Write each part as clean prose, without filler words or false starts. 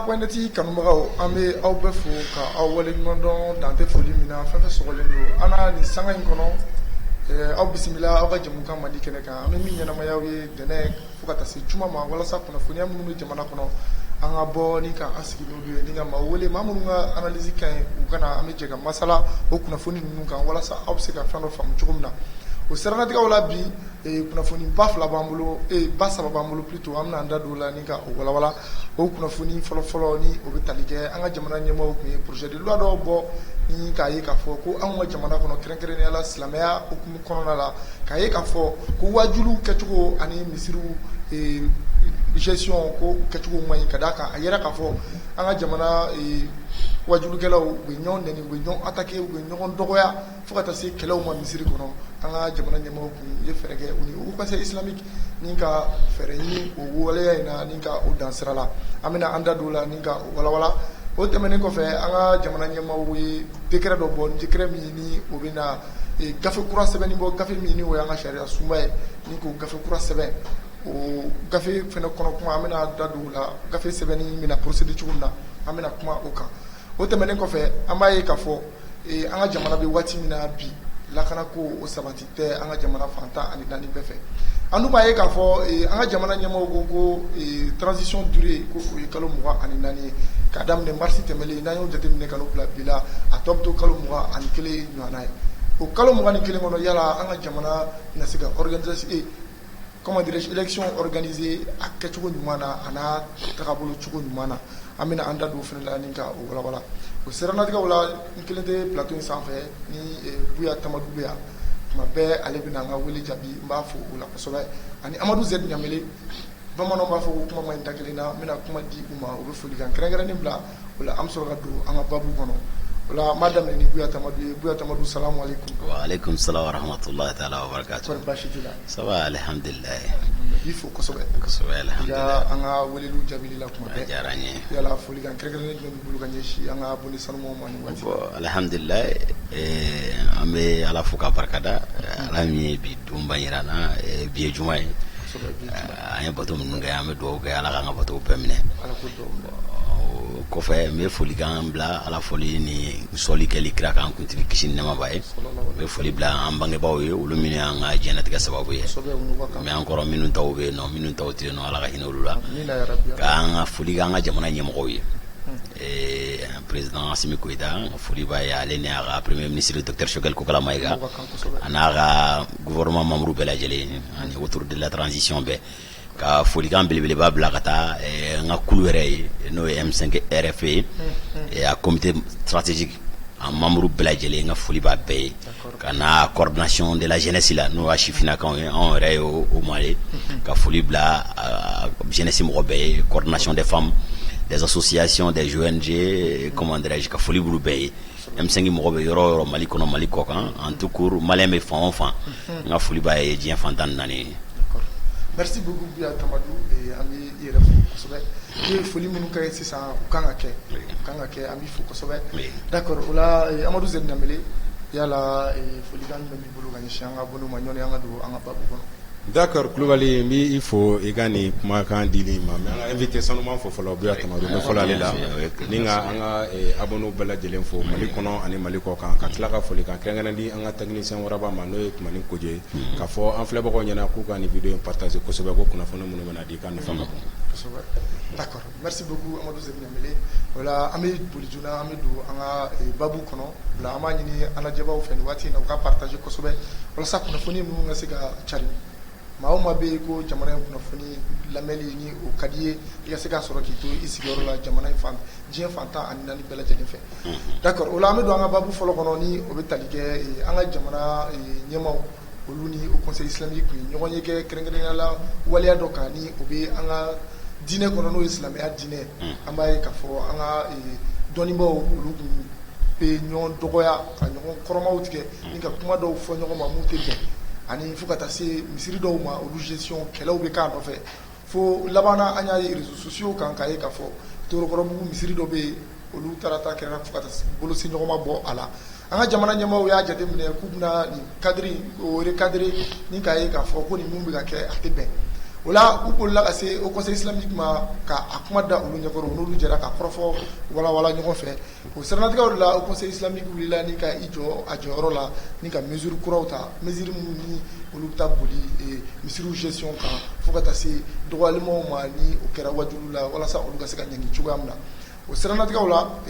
Pointi kanumagaw an bɛ aw bɛɛ fo ka aw waleɲumandɔn dante foli min na fɛn fɛn sɔgɔlen don an ni sanga in kɔnɔ aw bisimila aw ka jamukan mandi kɛnɛ kan an bɛ min ɲɛnamayaw ye dɛnɛ fo ka taa se juma ma walasa kunnafoniya minnu bɛ jamana kɔnɔ an ka bɔ ni ka an sigi n'olu ye ni ka maa wele maa minnu ka analyse ka ɲi u kana an bɛ jɛ ka masala o kunnafoni ninnu kan walasa aw bɛ se ka fɛn dɔ faamu cogo min na o siranatigɛw la bi kunnafoni ba fila b'an bolo ba saba b'an bolo plutôt an bɛna an da don o la ni ka o walawala o kunnafoni fɔlɔfɔlɔ ni o bɛ tali kɛ an ka jamana ɲɛmaaw tun ye projet de loi dɔw bɔ ni k'a ye k'a fɔ ko anw ka jamana kɔnɔ kɛrɛnkɛrɛnnenya la silamɛya hukumu kɔnɔna la k'a ye k'a fɔ ko wajilu kɛcogo ani misiriw gestion ko kɛcogo man ɲi ka d'a kan a yɛrɛ k'a fɔ an ka jamana wajulukɛlaw u bɛ ɲɔgɔn nɛni u bɛ ɲɔgɔn attaquer u bɛ ɲɔgɔn dɔgɔya fo ka taa se kɛlɛw ma misiri kɔnɔ an ka jamana ɲɛmaaw tun ye fɛɛrɛ kɛ u ni o conseil islamique ni ka fɛɛrɛ ɲini o waleya in na ni ka o dan sira la an bɛna an da don o la ni ka o walawala o tɛmɛnen kɔfɛ an ka jamana ɲɛmaaw ye décret dɔ bɔ décret min ni o bɛ na gafe kura sɛbɛnni bɔ gafe min ni o y'an ka sariya sunba ye ni k'o gafe kura sɛbɛn o gafe fɛnɛ kɔnɔ kuma an bɛna da don o la gafe sɛbɛnni bɛna procéder cogo min na an bɛna kuma o kan o tɛmɛnen kɔfɛ an b'a ye k'a fɔ an ka jamana bɛ waati min na bi lakana ko o sabati tɛ an ka jamana fan 14 bɛɛ fɛ an dun b'a ye k'a fɔ an ka jamana ɲɛmaaw ko transition durée ko o ye kalo 24 ye k'a daminɛ mars tɛmɛlen n'an y'o jateminɛ ka n'o bila bi la a tɔ bɛ to kalo 21 ɲɔgɔnna ye o kalo 21 kɔnɔ yala an ka jamana na se ka organisation comment dirais-je élection organisée a kɛcogo ɲuman na a n'a tagabolo cogo ɲuman na an bɛna an da don o fana la ni ka o walawala o siranatigɛw la n kelen tɛ plateau in sanfɛ ni Buya Tamadu bɛ yan tuma bɛɛ ale bɛna an ka wele jaabi n b'a fo o la kosɛbɛ ani Amadu Zɛdi Ɲamele bamananw b'a fɔ ko kuma man ɲi da kelen na n bɛna kuma di u ma u bɛ foli kan kɛrɛnkɛrɛnnen bila o la an bɛ sɔrɔ ka don an ka babu kɔnɔ o la n b'a daminɛ ni Buya Tamadu ye Buya Tamadu salamu aleykum. Wa aleykum salam wa rahmatullahi ta'ala wa barakatuh. Kɔri baasi t'i la. Ça va alhamdulilayi. I fo kosɛbɛ. Kosɛbɛ alhamdulilayi. An ka weleliw jaabili la kuma bɛɛ. A diyara n ye. Yala foli kan kɛrɛnkɛrɛnnen jumɛn b'i bolo ka ɲɛsin an ka abonné sanumanw ma nin waati. Bon alhamdulilayi an bɛ Ala fo k'a barikada Ala min ye bi donba jira an na bi ye juma ye an ye bato minnu kɛ an bɛ dugawu kɛ Ala k'an ka batow bɛɛ minɛ. Ala k'o dɔn. Kɔfɛ n bɛ folikan bila Ala foli ni sɔli kɛli kira kan kuntigi kisi ni nɛɛma b'a ye n bɛ foli bila an bangebaaw ye olu minnu y'an ka diɲɛlatigɛ sababu ye mais encore minnu taw bɛ yen nɔ minnu taw tɛ yen nɔ Ala ka hinɛ olu la k'an ka foli kɛ an ka jamana ɲɛmɔgɔw ye président Assimi Goïta foli b'a ye ale ni a ka premier ministre docteur Choguel Kokala Maïga a n'a ka gouvernement membre bɛɛ lajɛlen ani autour de la transition bɛɛ ka folikan belebeleba bila ka taa n ka kulu yɛrɛ ye n'o ye M5 RFA ye a comité stratégique a membre bɛɛ lajɛlen n ka foli b'a bɛɛ ye ka na coordination de la jeunesse la n'o y'a sifinakaw ye anw yɛrɛ ye o ma ye ka foli bila jeunesse mɔgɔ bɛɛ ye coordination des femmes des associations des ONG comment dirais-je ka foli b'olu bɛɛ ye M5 mɔgɔ bɛ yɔrɔ o yɔrɔ Mali kɔnɔ Mali kɔ kan en tout court malien bɛ fan o fan n ka foli b'a ye diɲɛ fan 14 ye. Merci beaucoup Buya Tamadu an bɛ i yɛrɛ fo kosɛbɛ i ye foli minnu kɛ sisan u kan ka kɛ an b'i fo kosɛbɛ d'accord o la Amadu Zɛdi Ɲamele yala folikan jumɛn b'i bolo ka ɲɛsin an ka abonnéw ma ɲɔni an ka don an ka babu kɔnɔ. D'accord, Kulubali mi il faut igani kumakan dili ma mais an invité sanuman fo fɔlɔ Buya Tamaro me fɔlɔ ale la ni nga an ka abonnew bɛɛ lajɛlen fo Mali kɔnɔ ani Mali kɔ kan ka tila ka foli kan kɛrɛnkɛrɛnnen di an ka technicien Waraba ma n'o ye Tumani Koje ye k'a fɔ an filɛbagaw ɲɛna k'u ka nin video in partager kosɛbɛ ko kunnafoni minnu bɛna di ka nafa ka bon. D'accord, merci beaucoup Amadou Zemina Mele. Voilà, an bɛ boli joona an bɛ don an ka babu kɔnɔ la an b'a ɲini an lajɛbaaw fɛ nin waati in na u ka partager kosɛbɛ walasa kunnafoni minnu ka se ka cari. Maa o maa bɛ yen ko jamana in kunnafoni lamɛnli ni o ka di ye i ka se k'a sɔrɔ k'i to i sigiyɔrɔ la jamana in fan diɲɛ fantan ani naani bɛɛ lajɛlen fɛ. D'accord, o la an bɛ don an ka babu fɔlɔ kɔnɔ ni o bɛ tali kɛ an ka jamana ɲɛmaaw olu ni o conseil islamique kun ye ɲɔgɔn ye kɛ kɛrɛnkɛrɛnnenya la waleya dɔ kan ni o bɛ an ka diinɛ kɔnɔ n'o ye silamɛya diinɛ an b'a ye k'a fɔ an ka dɔnnibaaw olu kun bɛ ɲɔgɔn dɔgɔya ka ɲɔgɔn kɔrɔmaw tigɛ ni ka kuma dɔw fɔ ɲɔgɔn ma mun tɛ bɛn ani fo ka taa se misiri dɔw ma olu gestion kɛlɛw bɛ k'a nɔfɛ fo labanna an y'a ye réseaux sociaux kan k'a ye k'a fɔ Torokɔrɔbugu misiri dɔ bɛ yen olu taara ta kɛra fo ka taa bolosi ɲɔgɔn ma bɔ a la an ka jamana ɲɛmaaw y'a jateminɛ k'u bɛna nin cadre o recadrer ni k'a ye k'a fɔ ko nin mun bɛ ka kɛ a tɛ bɛn o la u bolila ka se au conseil islamique ma ka a kuma da olu ɲɛkɔrɔ n'olu jɛra ka kɔrɔfɔ walawala ɲɔgɔn fɛ o siranatigɛw de la au conseil islamique wulila ni ka i jɔ a jɔyɔrɔ la ni ka mesure kuraw ta mesure minnu ni olu bɛ taa boli misiriw gestion kan fo ka taa se dɔgɔyalimaw ma ni o kɛra wajulu la walasa olu ka se ka ɲangi cogoya min na o siranatigɛw la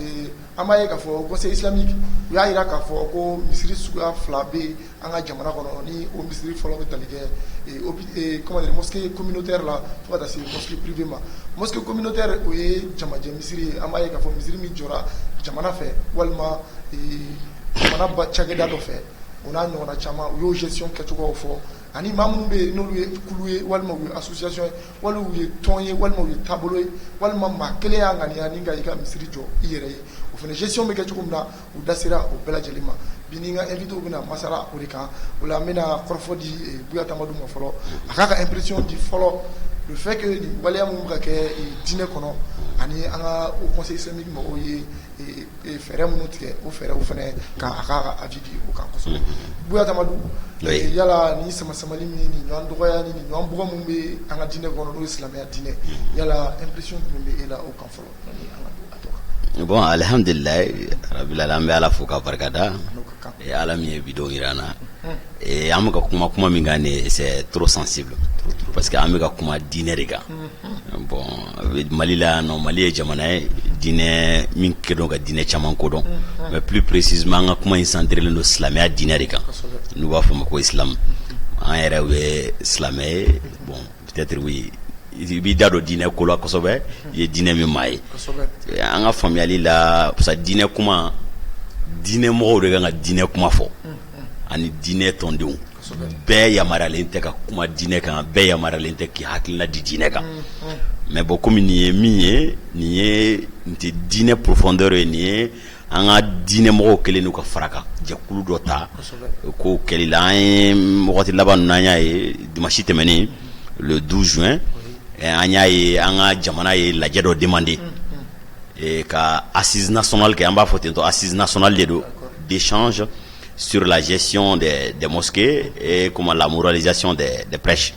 an b'a ye k'a fɔ conseil islamique u y'a jira k'a fɔ ko misiri suguya fila bɛ an ka jamana kɔnɔ ni o misiri fɔlɔ bɛ tali kɛ comment dire mosquée communautaire la fo ka taa se mosquée privée ma mosquée communautaire o ye jamajɛ misiri ye an b'a ye k'a fɔ misiri min jɔra jamana fɛ walima jamana cakɛda dɔ fɛ o n'a ɲɔgɔnna caman u y'o gestion kɛcogow fɔ ani maa minnu bɛ yen n'olu ye kulu ye walima u ye association ye walima u ye tɔn ye walima u ye taabolo ye walima maa kelen y'a ŋaniya ni ka i ka misiri jɔ i yɛrɛ ye o fana gestion bɛ kɛ cogo min na u da sera o bɛɛ lajɛlen ma bi ni n ka invité bɛna masala o de kan o la n bɛna kɔrɔfɔ di Buya Tamadu ma fɔlɔ a k'a ka impression di fɔlɔ le fait que nin waleya minnu bɛ ka kɛ diinɛ kɔnɔ ani an ka o conseil islamique mɔgɔw ye fɛɛrɛ minnu tigɛ o fɛɛrɛw fana ka a k'a ka avis di o kan kosɛbɛ Buya Tamadu yala ni sama-samali min ni ɲɔgɔn dɔgɔya ni ɲɔgɔn bugɔ min bɛ an ka diinɛ kɔnɔ n'o ye silamɛya diinɛ yala impression jumɛn bɛ e la o kan fɔlɔ ni an ka don a tɔ kan. Bon, alhamdulillah rabbil alamin bɛ ala fo ka barikada ala min ye bidon jira an na an bɛ ka kuma min kan ne c'est trop sensible parce que an bɛ ka kuma diinɛ de kan bon Mali la non Mali ye jamana ye diinɛ min kɛdɔn ka diinɛ caman kodɔn mais plus précisément an ka kuma in centrelen don silamɛya diinɛ de kan n'u b'a fɔ ma ko islam an yɛrɛ u ye silamɛ ye bon peut-être oui i b'i da don diinɛ ko la kosɛbɛ i ye diinɛ min maa ye an ka faamuyali la parce que diinɛ kuma diinɛ mɔgɔw de kan ka diinɛ kuma fɔ ani diinɛ tɔndenw bɛɛ yamaruyalen tɛ ka kuma diinɛ kan bɛɛ yamaruyalen tɛ k'i hakilina di diinɛ kan mais bon komi nin ye min ye nin tɛ diinɛ profondeur ye nin ye an ka diinɛ mɔgɔw kelen n'u ka fara kan jɛkulu dɔ ta ko kɛli la an ye wagati laban ninnu an y'a ye dimanche tɛmɛnen le 12 juin an y'a ye an ka jamana ye lajɛ dɔ demandé ka assise nationale kɛ an b'a fɔ ten tɔ assise nationale de don d'échange sur la gestion des mosquées et comment la moralisation des prêches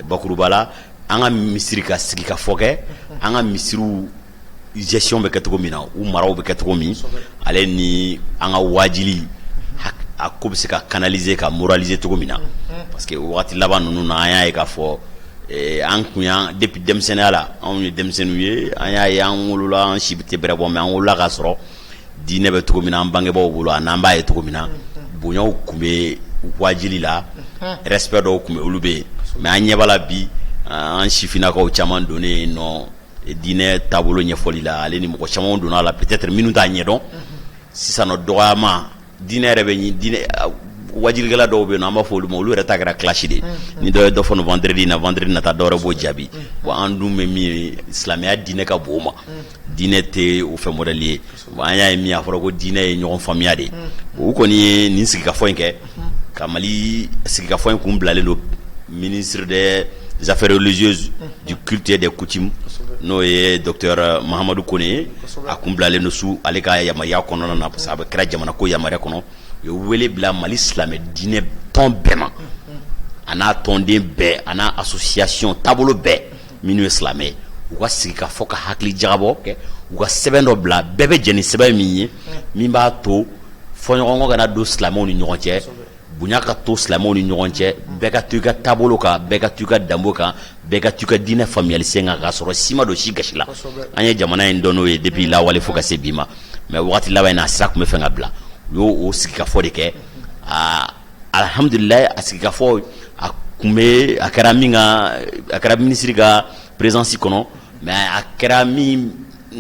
bakuruba la an ka misiri ka sigi ka fɔ kɛ an ka misiriw gestion bɛ kɛ cogo min na u maraw bɛ kɛ cogo min ale ni an ka wajili a ko bɛ se ka canaliser ka moraliser cogo min na parce que wagati laban ninnu na an y'a ye k'a fɔ an kun y'an depuis denmisɛnninya la anw ye denmisɛnninw ye an y'a ye an wolola an si tɛ bɛrɛ bɔ mais an wolola k'a sɔrɔ diinɛ bɛ cogo min na an bangebaaw bolo a n'an b'a ye cogo min na bonyaw tun bɛ wajili la respect dɔw tun bɛ olu bɛ yen mais an ɲɛ b'a la bi an sifinnakaw caman donnen yen nɔ diinɛ taabolo ɲɛfɔli la ale ni mɔgɔ caman donna a la peut-être minnu t'a ɲɛdɔn sisan nɔ dɔgɔyama diinɛ yɛrɛ bɛ diinɛ wajilikɛla dɔw bɛ yen nɔ an b'a fɔ olu ma olu yɛrɛ ta kɛra classe de ni dɔ ye dɔ fɔ no vendredi nata dɔ wɛrɛ b'o jaabi bon an dun bɛ min ye silamɛya diinɛ ka bon o ma diinɛ tɛ o fɛn modèle ye bon an y'a ye min a fɔra ko diinɛ ye ɲɔgɔn faamuya de ye o kɔni ye nin sigikafɔ in kɛ ka Mali sigikafɔ in kun bilalen don ministre des affaires religieuses du culte et des coutumes n'o ye docteur Mahamadou Kone a kun bilalen don su ale ka yamaruya kɔnɔna na parce que a bɛ kɛra jamana ko yamaruya kɔnɔ u ye wele bila Mali silamɛ diinɛ tɔn bɛɛ ma ana tɔnden bɛɛ ana association taabolo bɛɛ minnu ye silamɛ u ka sigi ka fɔ ka hakili jagabɔ kɛ u ka sɛbɛn dɔ bila bɛɛ bɛ jɛn ni sɛbɛn min ye min b'a to fɔɲɔgɔnkɔ kana don silamɛw ni ɲɔgɔn cɛ bonya ka to silamɛw ni ɲɔgɔn cɛ bɛɛ ka to i ka taabolo kan bɛɛ ka to i ka danbo kan bɛɛ ka to i ka diinɛ faamuyali sen kan k'a sɔrɔ si ma don si gasi la an ye jamana in dɔn n'o ye depuis lawale fo ka se bi ma mais wagati laban in na a sira tun bɛ fɛn ka bila u y'o sigikafɔ de kɛ alhamdulilayi a sigikafɔ a kɛra min ka a kɛra minisiri ka présence kɔnɔ mais a kɛra min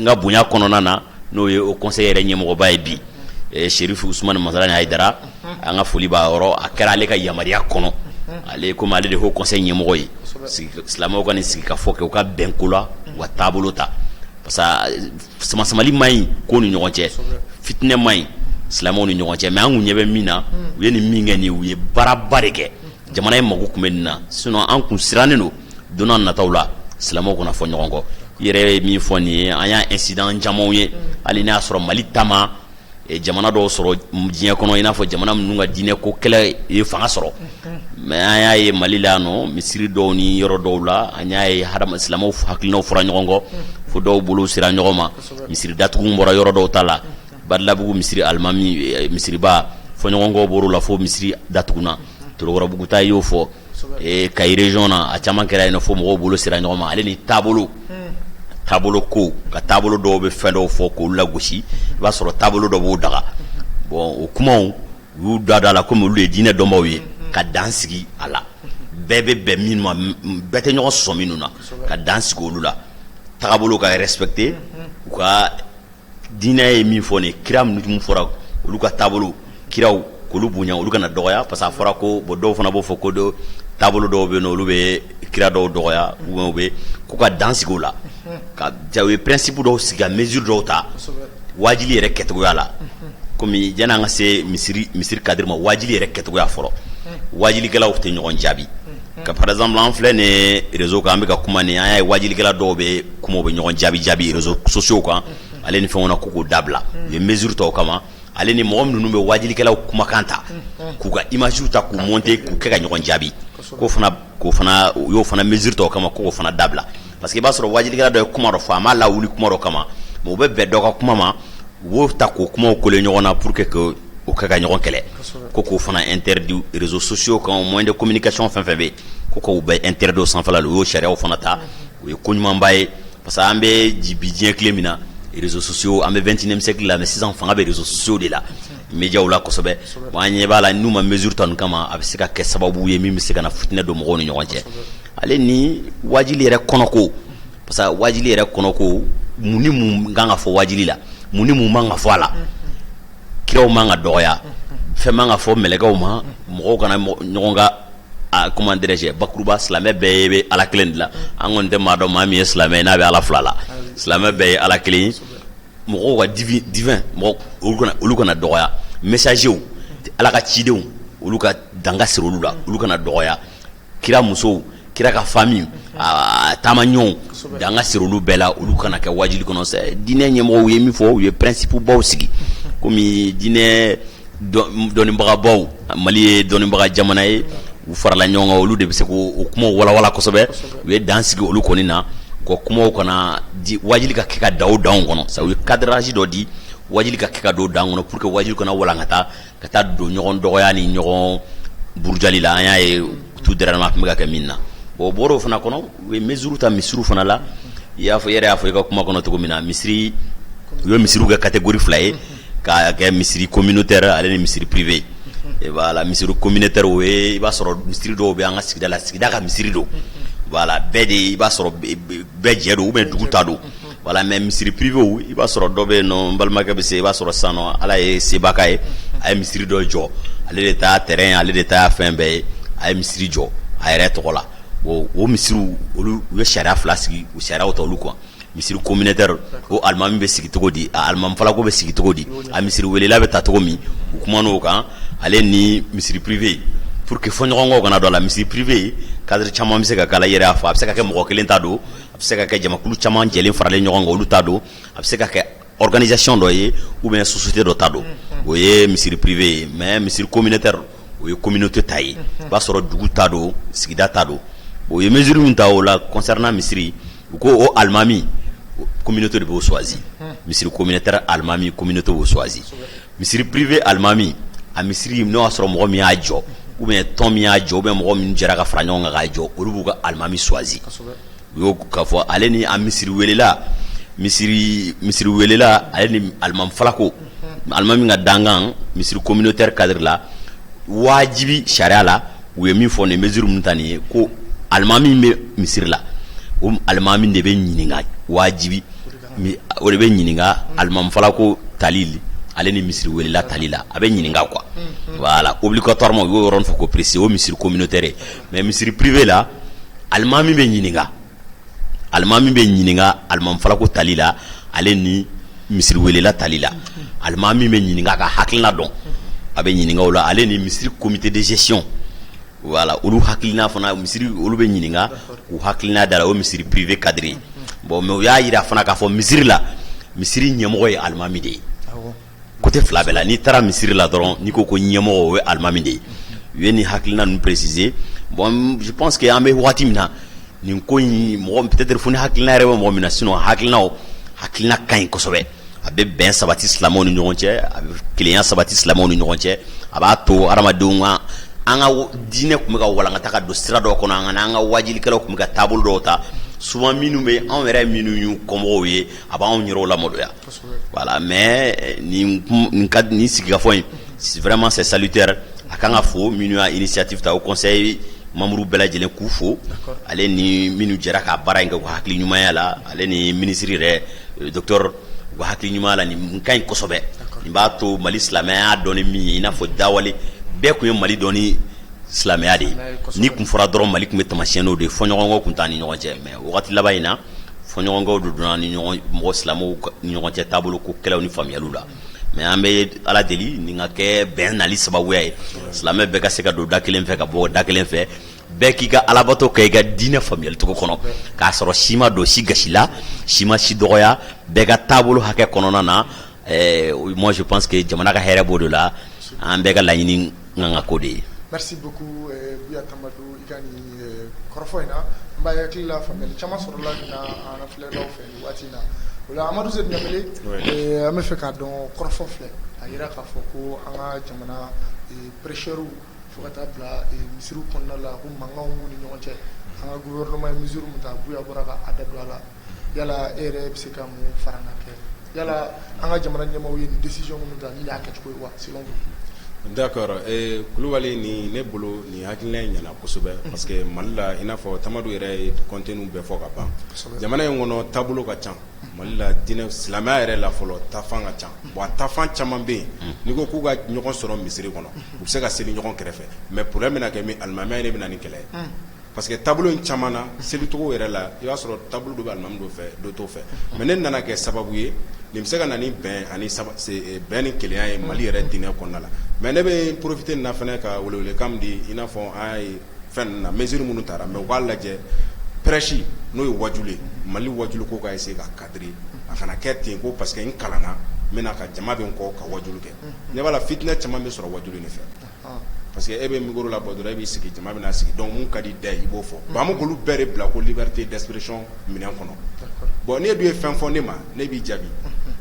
ka bonya kɔnɔna na n'o ye o conseil yɛrɛ ɲɛmɔgɔba ye bi Sherifu Usmane Masara Haidara an ka foli b'a yɔrɔ a kɛra ale ka yamaruya kɔnɔ ale comme ale de haut conseil ɲɛmɔgɔ ye silamɛw ka nin sigikafɔ kɛ u ka bɛnko la u ka taabolo ta parce que sama-samali ma ɲi ko ni ɲɔgɔn cɛ fitinɛ ma ɲi silamɛw ni ɲɔgɔn cɛ mais an kun ɲɛ bɛ min na u ye nin min kɛ nin u ye baaraba de kɛ jamana in mago kun bɛ nin na sinon an kun sirannen don don n'a nataw la silamɛw kana fɔ ɲɔgɔn kɔ i yɛrɛ ye min fɔ nin ye an y'a incident camanw ye hali n'a sɔrɔ Mali taama jamana dɔw sɔrɔ diɲɛ kɔnɔ i n'a fɔ jamana minnu ka diinɛ ko kɛlɛ ye fanga sɔrɔ mais an y'a ye Mali la nɔ misiri dɔw ni yɔrɔ dɔw la an y'a ye silamɛw hakilinaw fɔra ɲɔgɔn kɔ fo dɔw bolo sera ɲɔgɔn ma misiri datugu bɔra yɔrɔ dɔw ta la Badilabugu misiri alimami misiriba fɔ ɲɔgɔn kɔ bɔr'o la fo misiri datuguna Torokɔrɔbugu ta y'o fɔ Kayi région na a caman kɛra yen fo mɔgɔw bolo sera ɲɔgɔn ma ale ni taabolo ko ka taabolo dɔw bɛ fɛn dɔw fɔ k'olu lagosi i b'a sɔrɔ taabolo dɔ b'o daga bon o kumaw u y'u da la komi olu ye diinɛ dɔnbaw ye ka dan sigi a la bɛɛ bɛ bɛn minnu ma bɛɛ tɛ ɲɔgɔn sɔsɔ minnu na ka dan sigi olu la taabolo ka respecter u ka diinɛ ye min fɔ nin kira minnu fɔra olu ka taabolo kiraw k'olu bonya olu kana dɔgɔya parce que a fɔra ko bon dɔw fana b'o fɔ ko taabolo dɔw bɛ yen nɔ olu bɛ kira dɔw dɔgɔya ou bien u bɛ k'u ka dan sigi o la ka u ye principe dɔw sigi ka mesure dɔw ta wajili yɛrɛ kɛcogoya la komi yanni an ka se misiri kadiri ma wajili yɛrɛ kɛcogoya fɔlɔ wajilikɛlaw tɛ ɲɔgɔn jaabi ka par exemple an filɛ nin réseau kan an bɛ ka kuma nin an y'a ye wajilikɛla dɔw bɛ kuma u bɛ ɲɔgɔn jaabi réseaux sociaux kan ale ni fɛnw na k'u dabila u ye mesure ta o kama ale ni mɔgɔ minnu bɛ wajilikɛlaw kumakan ta k'u ka image ta k'u monter k'u kɛ ka ɲɔgɔn jaabi u y'o fana mesure ta o kama k'o fana dabila parce que i b'a sɔrɔ wajilikɛla dɔ ye kuma dɔ fɔ a m'a lawuli kuma dɔ kama mais u bɛ bɛn dɔ ka kuma ma u b'o ta k'o kumaw coller ɲɔgɔn na pour que o kɛ ka ɲɔgɔn kɛlɛ ko k'o fana interdit réseaux sociaux kan moyen de communication fɛn fɛn bɛ yen ko k'o bɛ interdit o sanfɛla la u y'o sariyaw fana ta o ye ko ɲumanba ye parce que an bɛ bi diɲɛ tile min na réseaux sociaux an bɛ 21e siècle la mais sisan fanga bɛ réseaux sociaux de la médiaw la kosɛbɛ bon an ɲɛ b'a la n'u ma mesure ta nin kama a bɛ se ka kɛ sababu ye min bɛ se ka na fitinɛ don mɔgɔw ni ɲɔgɔn cɛ ale ni wajili yɛrɛ kɔnɔko parce que wajili yɛrɛ kɔnɔko mun ni mun kan ka fɔ wajili la mun ni mun man ka fɔ a la kiraw man ka dɔgɔya fɛn man ka fɔ mɛlɛkɛw ma mɔgɔw kana ɲɔgɔn ka comment dirais-je bakuruba silamɛ bɛɛ bɛ ala kelen de la an kɔni tɛ maa dɔn maa min ye silamɛ n'a bɛ ala fila la silamɛ bɛɛ ye ala kelen ye mɔgɔw ka divin mɔgɔ olu kana dɔgɔya messagew ala ka cidenw olu ka danga siri olu la olu kana dɔgɔya kira musow kira ka famille taama ɲɔgɔnw danga siri olu bɛɛ la olu kana kɛ wajili kɔnɔ diinɛ ɲɛmɔgɔw ye min fɔ u ye principe baw sigi komi diinɛ dɔnnibagabaw Mali ye dɔnnibaga jamana ye u farala ɲɔgɔn kan olu de bɛ se k'o kumaw walawala kosɛbɛ u ye dan sigi olu kɔni na ko kumaw kana di wajili ka kɛ ka da o danw kɔnɔ sa u ye cadrage dɔ di wajili ka kɛ ka don dan kɔnɔ pour que wajili kana walankata ka taa don ɲɔgɔn dɔgɔya ni ɲɔgɔn burujali la an y'a ye tout dernièrement tun bɛ ka kɛ min na bon o bɔra o fana kɔnɔ u ye mesure ta misiriw fana la i y'a fɔ i yɛrɛ y'a fɔ i ka kuma kɔnɔ cogo min na misiri u ye misiriw kɛ catégorie fila ye k'a kɛ misiri communautaire ale ni misiri privé voilà misiri communautaire o ye i b'a sɔrɔ misiri dɔw bɛ an ka sigida la sigida ka misiri don voilà bɛɛ de i b'a sɔrɔ bɛɛ jɛ don ou bien dugu ta don voilà mais misiri privé o i b'a sɔrɔ dɔ bɛ yen nɔ n balimakɛ bɛ se i b'a sɔrɔ sisan nɔ ala ye sebaka ye a ye misiri dɔ jɔ ale de ta terrain ale de ta fɛn bɛɛ ye a ye misiri jɔ a yɛrɛ tɔgɔ la o misiriw olu u ye sariya fila sigi u sariyaw ta olu kan misiri communautaire o alimami bɛ sigi cogo di a alimami falako bɛ sigi cogo di a misiri welela bɛ ta cogo min u kuman'o kan ale ni misiri privé pour que fɔɲɔgɔnkɔw kana don a la misiri privé cadre caman bɛ se ka k'a la i yɛrɛ y'a fɔ a bɛ se ka kɛ mɔgɔ kelen ta don a bɛ se ka kɛ jamakulu caman jɛlen faralen ɲɔgɔn kan olu ta don a bɛ se ka kɛ organisation dɔ ye ou bien société dɔ ta don o ye misiri privé ye mais misiri communautaire o ye communauté ta ye b'a sɔrɔ dugu ta don sigida ta don o ye mesure min ta o la concernant misiri u ko o alimami communauté de b'o choisi misiri communautaire alimami communauté b'o choisi misiri privé alimami a misiri n'o y'a sɔrɔ mɔgɔ min y'a jɔ ou bien tɔn min y'a jɔ ou bien mɔgɔ min jɛra ka fara ɲɔgɔn kan k'a jɔ olu b'u ka alimami choisi u y'o k'a fɔ ale ni a misiri welela misiri welela ale ni alimami falako alimami ka dangan misiri communautaire cadre la wajibi sariya la u ye min fɔ nin mesure min ta nin ye ko alimami bɛ misiri la o alimami de bɛ ɲininka wajibi o de bɛ ɲininka alimami falako tali ale ni misiri welela tali la a bɛ ɲininka quoi voilà obligatoirement u y'o yɔrɔ fɔ ko préciser o misiri communautaire mais misiri privé la alimami bɛ ɲininka alimami falako tali la ale ni misiri welela tali la alimami bɛ ɲininka ka hakilina dɔn a bɛ ɲininka o la ale ni misiri comité de gestion voilà olu hakilina fana misiri olu bɛ ɲininka u hakilina da la o misiri privé cadre bon mais u y'a yira fana k'a fɔ misiri la misiri ɲɛmɔgɔ ye alimami de ye côté fila bɛɛ la n'i taara misiri la dɔrɔn n'i ko ɲɛmɔgɔ o ye alimami de ye u ye nin hakilina ninnu préciser bon je pense que an bɛ waati min na nin ko in mɔgɔ peut-être fo ni hakilina yɛrɛ bɛ mɔgɔ min na sinon hakilina ka ɲi kosɛbɛ a bɛ bɛn sabati silamɛw ni ɲɔgɔn cɛ a bɛ kelenya sabati silamɛw ni ɲɔgɔn cɛ a b'a to hadamadenw ka an ka diinɛ tun bɛ ka walankata ka don sira dɔw kɔnɔ an ka wajilikɛlaw tun bɛ ka taabolo dɔw ta souvent minnu bɛ anw yɛrɛ minnu y'u kɔmɔgɔw ye a b'anw yɛrɛw lamaloya voilà mais nin sigikafɔ in vraiment c'est salutaire a kan ka fo minnu y'a initiative ta au conseil membre bɛɛ lajɛlen k'u fo ale ni minnu jɛra ka baara in kɛ u hakili ɲumanya la ale ni ministre yɛrɛ docteur u hakili ɲumanya la nin ka ɲi kosɛbɛ nin b'a to Mali silamɛya dɔn ni min ye i n'a fɔ Dawale bɛɛ tun ye Mali dɔn ni silamɛya de ye ni kun fɔra dɔrɔn Mali tun bɛ taamasiyɛnw de fɔɲɔgɔnkɔw tun t'a ni ɲɔgɔn cɛ mais wagati laban in na fɔɲɔgɔnkɔw de donna ni mɔgɔ silamɛw ni ɲɔgɔn cɛ taabolo ko kɛlɛw ni faamuyaliw la mais an bɛ Ala deli nin ka kɛ bɛn nali sababuya ye silamɛ bɛɛ ka se ka don da kelen fɛ ka bɔ da kelen fɛ bɛɛ k'i ka alabato kɛ i ka diinɛ faamuyali cogo kɔnɔ k'a sɔrɔ si ma don si gasi la si ma si dɔgɔya bɛɛ ka taabolo hakɛ kɔnɔna na moi je pense que jamana ka hɛrɛ b'o de la an bɛɛ ka laɲini kan ka ko de ye. Merci beaucoup Buya Tamadou i ka nin kɔrɔfɔ in na n b'a hakili la faamuyali caman sɔrɔla nin na an filɛlaw fɛ nin waati in na o la Amadou Seydou Ɲamele an bɛ fɛ k'a dɔn kɔrɔfɔ filɛ a yira k'a fɔ ko an ka jamana prêcheurs fo ka taa bila misiriw kɔnɔna la ko mankanw b'u ni ɲɔgɔn cɛ an ka gouvernement ye mesure min ta Buya bɔra ka a da don a la yala e yɛrɛ bɛ se ka mun fara n kan kɛ yala an ka jamana ɲɛmaaw ye nin décision minnu ta ni y'a kɛcogo ye wa selon vous. D'accord Kulubali ni ne bolo ni hakilina in ɲɛna kosɛbɛ parce que Mali la i n'a fɔ Tamadu yɛrɛ ye contenu bɛɛ fɔ ka ban jamana in kɔnɔ taabolo ka ca Mali la diinɛ silamɛya yɛrɛ la fɔlɔ tafan ka ca bon a tafan caman bɛ yen n'i ko k'u ka ɲɔgɔn sɔrɔ misiri kɔnɔ u bɛ se ka seli ɲɔgɔn kɛrɛfɛ mais problème bɛna kɛ min alimamiya de bɛna ni kɛlɛ ye parce que taabolo in caman na selicogo yɛrɛ la i b'a sɔrɔ taabolo dɔ bɛ alimami dɔ fɛ dɔ t'o fɛ mais ne nana kɛ sababu ye nin bɛ se ka na ni bɛn ani bɛn ni kelenya ye Mali yɛrɛ diinɛ kɔnɔna la mais ne bɛ profiter nin na fana ka welewelekan di i n'a fɔ an ye fɛn na mesure minnu taara mais u k'a lajɛ prêche n'o ye wajulu ye Mali wajulu ko ka essayer ka cadrer a kana kɛ ten ko parce que n kalanna n bɛna ka jama bɛ n kɔ ka wajulu kɛ ne b'a la fitinɛ caman bɛ sɔrɔ wajulu in fɛ parce que e bɛ micro la bɔ dɔrɔn e b'i sigi jama bɛna sigi donc mun ka di da i b'o fɔ bon an bɛ k'olu bɛɛ de bila ko liberté d'expression minɛn kɔnɔ bon n'e dun ye fɛn fɔ ne ma ne b'i jaabi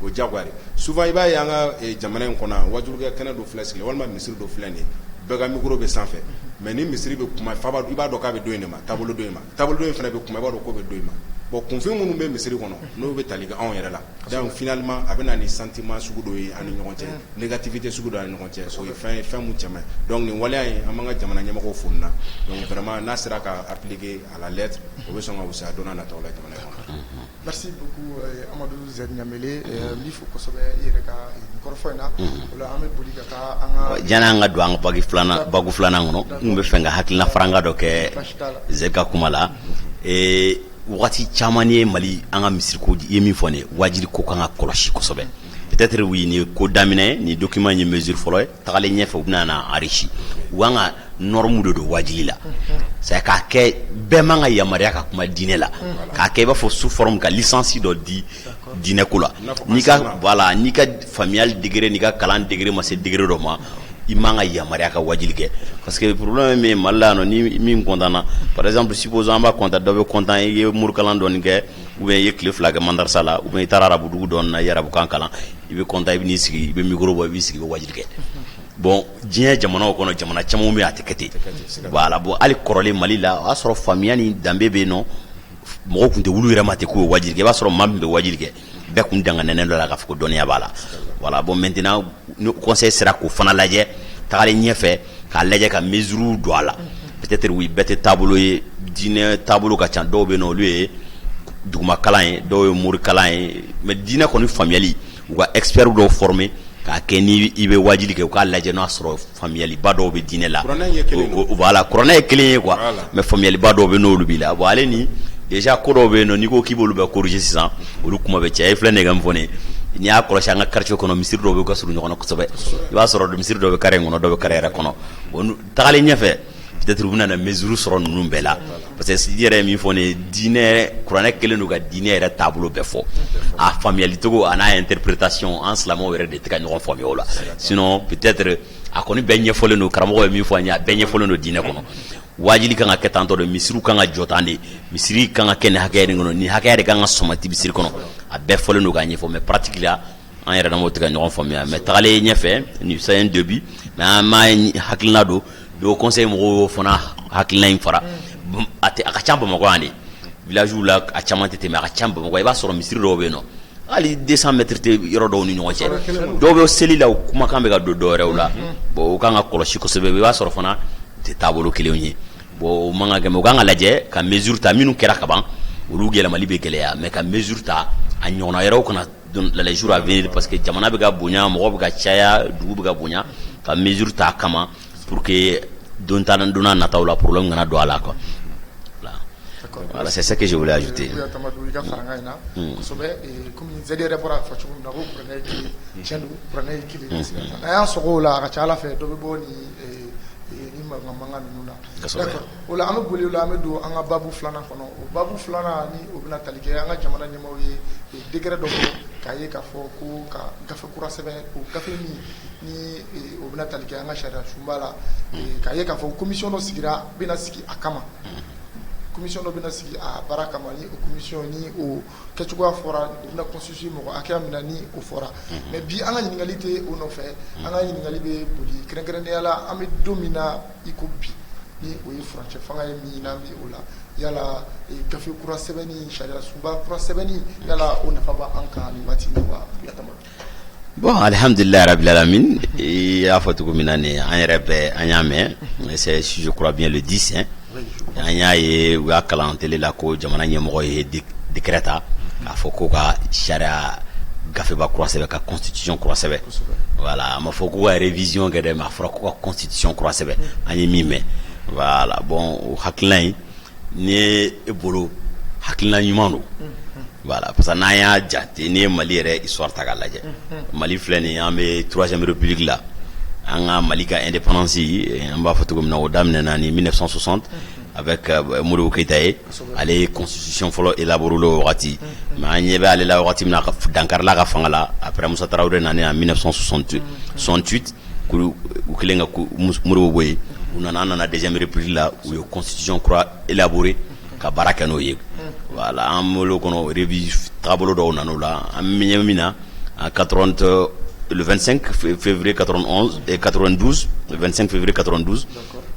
o jagoya de souvent i b'a ye an ka jamana in kɔnɔ wajulukɛ kɛnɛ dɔ filɛ sigi walima misiri dɔ filɛ nin ye bɛɛ ka micro bɛ sanfɛ mais ni misiri bɛ kuma fa i b'a dɔn k'a bɛ don in de ma taabolo don in ma taabolo don in fana bɛ kuma i b'a dɔn k'o bɛ don in ma bon kunfin minnu bɛ misiri kɔnɔ n'o bɛ tali kɛ anw yɛrɛ la donc finalement a bɛ na ni sentiment sugu dɔ ye ani ɲɔgɔn cɛ négativité sugu dɔ ani ɲɔgɔn cɛ o ye fɛn mun cɛman ye donc nin waleya in an b'an ka jamana ɲɛmɔgɔw fo nin na donc vraiment n'a sera ka appliquer à la lettre o bɛ sɔn ka wusaya don n'a nataw la jamana in kɔnɔ. Merci beaucoup Amadou Seydou Ɲamele n b'i fo kosɛbɛ i yɛrɛ ka kɔrɔfɔ in na o la an bɛ boli ka taa an ka janni an ka don an ka bagu filanan kɔnɔ n bɛ fɛ ka hakilina faranga dɔ kɛ Zɛri ka kuma la wagati caman ye Mali an ka misiriko ye min fɔ ne wajiri ko kan ka kɔlɔsi kosɛbɛ peut-être oui ni ko daminɛ ni document ye mesure fɔlɔ ye tagalen ɲɛfɛ u bɛna na enrichi u kan ka norme de don wajili la c'est k'a kɛ bɛɛ man ka yamaruya ka kuma diinɛ la k'a kɛ i b'a fɔ sous forme ka licence dɔ di diinɛ ko la n'i ka voilà n'i ka faamuyali degré n'i ka kalan degré ma se degré dɔ ma i man ka yamaruya ka wajili kɛ parce que problème min Mali la no ni min content par exemple supposons an b'a content dɔ bɛ content i ye murukalan dɔɔni kɛ ou bien i ye tile 2 kɛ mandarasa la ou bien i taara arabu dugu dɔɔni na i ye arabukan kalan i bɛ content i bɛ n'i sigi i bɛ micro bɔ i b'i sigi i bɛ wajili kɛ bon diɲɛ jamanaw kɔnɔ jamana caman bɛ a tɛ kɛ ten voilà bon hali kɔrɔlen Mali la o y'a sɔrɔ faamuya ni danbe bɛ yen nɔ mɔgɔw tun tɛ wulu yɛrɛ ma ten k'u bɛ wajili kɛ i b'a sɔrɔ maa min bɛ wajili kɛ bɛɛ kun danganɛnɛ dɔ la k'a fɔ ko dɔnniya b'a la voilà bon maintenant conseil sera k'o fana lajɛ tagalen ɲɛfɛ k'a lajɛ ka mesure don a la peut-être oui bɛɛ tɛ taabolo ye diinɛ taabolo ka ca dɔw bɛ yen nɔ olu ye dugumakalan ye dɔw ye morikalan ye mais diinɛ kɔni faamuyali u ka expert dɔw former k'a kɛ ni i bɛ wajili kɛ u k'a lajɛ n'a sɔrɔ faamuyaliba dɔw bɛ diinɛ la voilà kuranɛ ye kelen ye quoi mais faamuyaliba dɔw bɛ n'olu b'i la bon ale ni déjà ko dɔw bɛ yen nɔ n'i ko k'i b'olu bɛɛ corriger sisan olu kuma bɛ caya i filɛ nin ye ka min fɔ nin n'i y'a kɔlɔsi an ka quartier kɔnɔ misiri dɔw bɛ ka surun ɲɔgɔn na kosɛbɛ i b'a sɔrɔ misiri dɔw bɛ carré in kɔnɔ dɔw bɛ carré yɛrɛ kɔnɔ tagalen ɲɛfɛ peut-être u bɛna na mesure sɔrɔ ninnu bɛɛ la parce que i yɛrɛ ye min fɔ nin ye diinɛ kuranɛ kelen don ka diinɛ yɛrɛ taabolo bɛɛ fɔ a faamuyali cogo a n'a interprétation an silamɛw yɛrɛ de tɛ ka ɲɔgɔn faamuya o la sinon peut-être a kɔni bɛɛ ɲɛfɔlen don karamɔgɔ ye min fɔ an ye a bɛɛ ɲɛfɔlen don diinɛ kɔnɔ wajili kan ka kɛ tantɔ de misiriw kan ka jɔ tan de misiri kan ka kɛ nin hakɛya de kɔnɔ nin hakɛya de kan ka sɔmati misiri kɔnɔ a bɛɛ fɔlen don k'a ɲɛfɔ mais pratique la an yɛrɛ damaw tɛ ka ɲɔgɔn faamuya mais tagalen ɲɛfɛ ni c'est un début mais an m'a hakilina don le conseil mɔgɔw fana hakilina in fara a ka ca Bamakɔ yan de village la a caman tɛ tɛmɛ a ka ca Bamakɔ i b'a sɔrɔ misiri dɔw bɛ yen nɔ hali 200 mètres tɛ yɔrɔ dɔw ni ɲɔgɔn cɛ dɔw bɛ seli la o kumakan bɛ ka don dɔ wɛrɛw la bon o kan ka kɔlɔsi kosɛbɛ i b'a sɔrɔ fana tɛ taabolo kelen ye bon o man ka gɛmɛ o kan ka lajɛ ka mesure ta minnu kɛra ka ban olu yɛlɛmali bɛ gɛlɛya mais ka mesure ta a ɲɔgɔnna yɛrɛw kana les jours à venir parce que jamana bɛ ka bonya mɔgɔ bɛ ka caya dugu bɛ ka bonya ka mesure ta kama pour que don nataw la problème kana don a la quoi voilà c'est ça que je voulais ajouter comme ZR bɔra fɔ cogo min na ko kuranɛ ye kelen tiɲɛ don kuranɛ ye kelen n'a y'an sɔgɔ o la a ka ca Ala fɛ dɔ bɛ bɔ ni mankan ninnu na d'accord o la an bɛ boli o la an bɛ don an ka babu filanan kɔnɔ o babu filanan ni o bɛna tali kɛ an ka jamana ɲɛmaaw ye degré dɔ fɔ k'a ye k'a fɔ ko ka gafe kura sɛbɛn o gafe min ni o bɛna tali kɛ an ka sariya sunba la k'a ye k'a fɔ commission dɔ sigira bɛna sigi a kama commission dɔ bɛna sigi a baara kama ni o commission ni o kɛcogoya fɔra o bɛna constituer mɔgɔ hakɛya min na ni o fɔra mais bi an ka ɲininkali tɛ o nɔfɛ an ka ɲininkali bɛ boli kɛrɛnkɛrɛnnenya la an bɛ don min na i ko bi ni o ye furancɛ fanga ye min n'an bɛ o la yala gafe kura sɛbɛnni sariya sunba kura sɛbɛnni yala o nafa b'an kan nin waati in na wa bon alhamdulillah rabbil alamin i y'a fɔ cogo min na nin an yɛrɛ bɛɛ an y'a mɛn c'est je crois bien le 10 hein an y'a ye u y'a kalan tele la ko jamana ɲɛmɔgɔ ye décret ta k'a fɔ ko ka sariya gafeba kura sɛbɛ ka constitution kura sɛbɛ voilà a ma fɔ ko ka révision kɛ dɛ mais a fɔra ko ka constitution kura sɛbɛ an ye min mɛn voilà bon o hakilina in ni ye e bolo hakilina ɲuman don voilà parce que n'an y'a jate ni ye Mali yɛrɛ histoire ta k'a lajɛ Mali filɛ nin an bɛ 3e république la an ka Mali ka indépendance an b'a fɔ cogo min na o daminɛna ni 1960 avec Modibo Keïta ye ale ye constitution fɔlɔ élaboré o wagati mais an ɲɛ bɛ ale la wagati min na dankarila ka fanga la après Musa Tarawele nana en 1968 u kelen ka Modibo bɔ yen u nana 2e république la u ye constitution kura élaboré ka baara kɛ n'o ye voilà an bolo kɔnɔ révision taabolo dɔw nana o la an ɲɛ min na en le 25 février 91 et 92 le 25 février 92